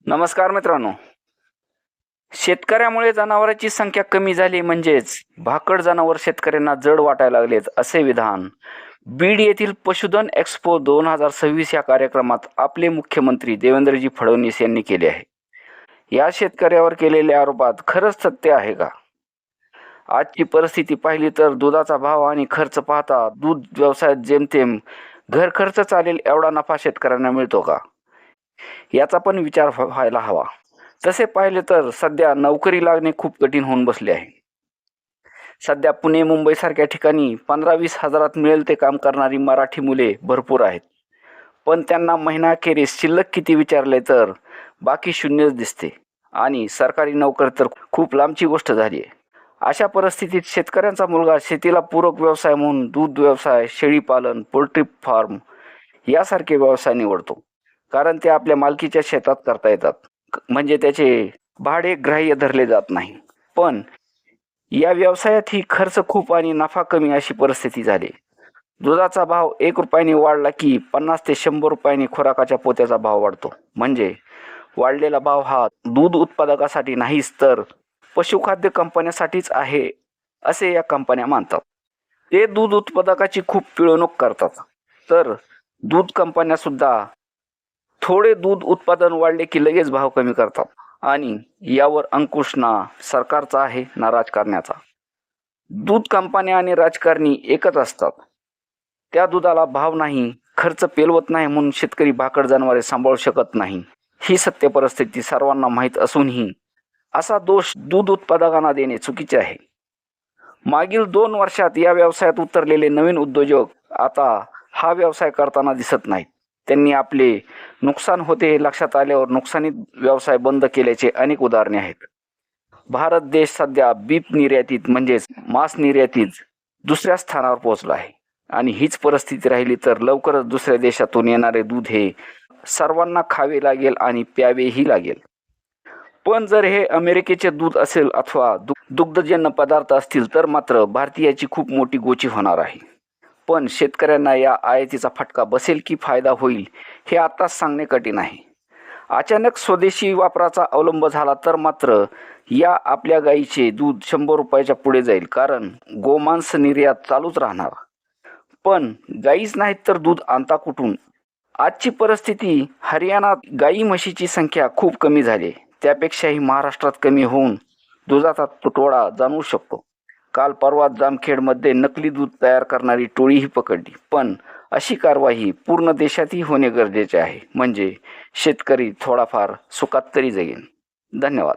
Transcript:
नमस्कार मित्रांनो. शेतकऱ्यामुळे जनावरांची संख्या कमी झाली म्हणजेच भाकड जनावर शेतकऱ्यांना जड वाटायला लागलेत, असे विधान बीड येथील पशुधन एक्स्पो 2026 या कार्यक्रमात आपले मुख्यमंत्री देवेंद्रजी फडणवीस यांनी केले आहे. या शेतकऱ्यावर केलेल्या आरोपात खरंच सत्य आहे का? आजची परिस्थिती पाहिली तर दुधाचा भाव आणि खर्च पाहता दूध व्यवसायात जेमतेम घर खर्च चालेल एवढा नफा शेतकऱ्यांना मिळतो का, याचा पण विचार व्हायला हवा. तसे पाहिले तर सध्या नोकरी लागणे खूप कठीण होऊन बसले आहे. सध्या पुणे मुंबई सारख्या ठिकाणी 15-20 हजारात मिळेल ते काम करणारी मराठी मुले भरपूर आहेत. पण त्यांना महिनाअखेरीस शिल्लक किती विचारले तर बाकी शून्यच दिसते आणि सरकारी नोकरी तर खूप लांबची गोष्ट झाली आहे. अशा परिस्थितीत शेतकऱ्यांचा मुलगा शेतीला पूरक व्यवसाय म्हणून दूध व्यवसाय, शेळीपालन, पोल्ट्री फार्म यासारखे व्यवसाय निवडतो. कारण ते आपल्या मालकीच्या शेतात करता येतात. म्हणजे त्याचे भाडे ग्राह्य धरले जात नाही. पण या व्यवसायातही खर्च खूप आणि नफा कमी अशी परिस्थिती झाली. दुधाचा भाव 1 रुपयाने वाढला की 50 ते 100 रुपयांनी खुराकाच्या पोत्याचा भाव वाढतो. म्हणजे वाढलेला भाव हा दूध उत्पादकासाठी नाहीच तर पशुखाद्य कंपन्यांसाठीच आहे, असे या कंपन्या मानतात. ते दूध उत्पादकाची खूप पिळवणूक करतात. तर दूध कंपन्या सुद्धा थोडे दूध उत्पादन वाढले की लगेच भाव कमी करतात आणि यावर अंकुश ना सरकारचा आहे ना राजकारण्याचा. दूध कंपन्या आणि राजकारणी एकच असतात. त्या दुधाला भाव नाही, खर्च पेलवत नाही म्हणून शेतकरी भाकड जनावरे सांभाळू शकत नाही. ही सत्य परिस्थिती सर्वांना माहीत असूनही असा दोष दूध उत्पादकांना देणे चुकीचे आहे. मागील 2 वर्षात या व्यवसायात उतरलेले नवीन उद्योजक आता हा व्यवसाय करताना दिसत नाहीत. त्यांनी आपले नुकसान होते हे लक्षात आल्यावर नुकसानीत व्यवसाय बंद केल्याचे अनेक उदाहरणे आहेत. भारत देश सध्या बीफ निर्यातीत म्हणजेच मांस निर्यातीत दुसऱ्या स्थानावर पोहोचला आहे आणि हीच परिस्थिती राहिली तर लवकरच दुसऱ्या देशातून येणारे दूध हे सर्वांना खावे लागेल आणि प्यावेही लागेल. पण जर हे अमेरिकेचे दूध असेल अथवा दुग्धजन्य पदार्थ असतील तर मात्र भारतीयाची खूप मोठी गोची होणार आहे. पण शेतकऱ्यांना या आयातीचा फटका बसेल की फायदा होईल हे आताच सांगणे कठीण आहे. अचानक स्वदेशी वापराचा अवलंब झाला तर मात्र या आपल्या गाईचे दूध 100 रुपयाच्या पुढे जाईल, कारण गोमांस निर्यात चालूच राहणार. पण गाईच नाहीत तर दूध आणता कुठून? आजची परिस्थिती हरियाणात गाई म्हशीची संख्या खूप कमी झाली, त्यापेक्षाही महाराष्ट्रात कमी होऊन दुधाचा तुटवडा जाणवू शकतो. काल परवा जामखेडमध्ये नकली दूध तयार करणारी टोळीही पकडली. पण अशी कारवाई पूर्ण देशातही होणे गरजेचे आहे, म्हणजे शेतकरी थोडाफार सुखात तरी जगेल. धन्यवाद.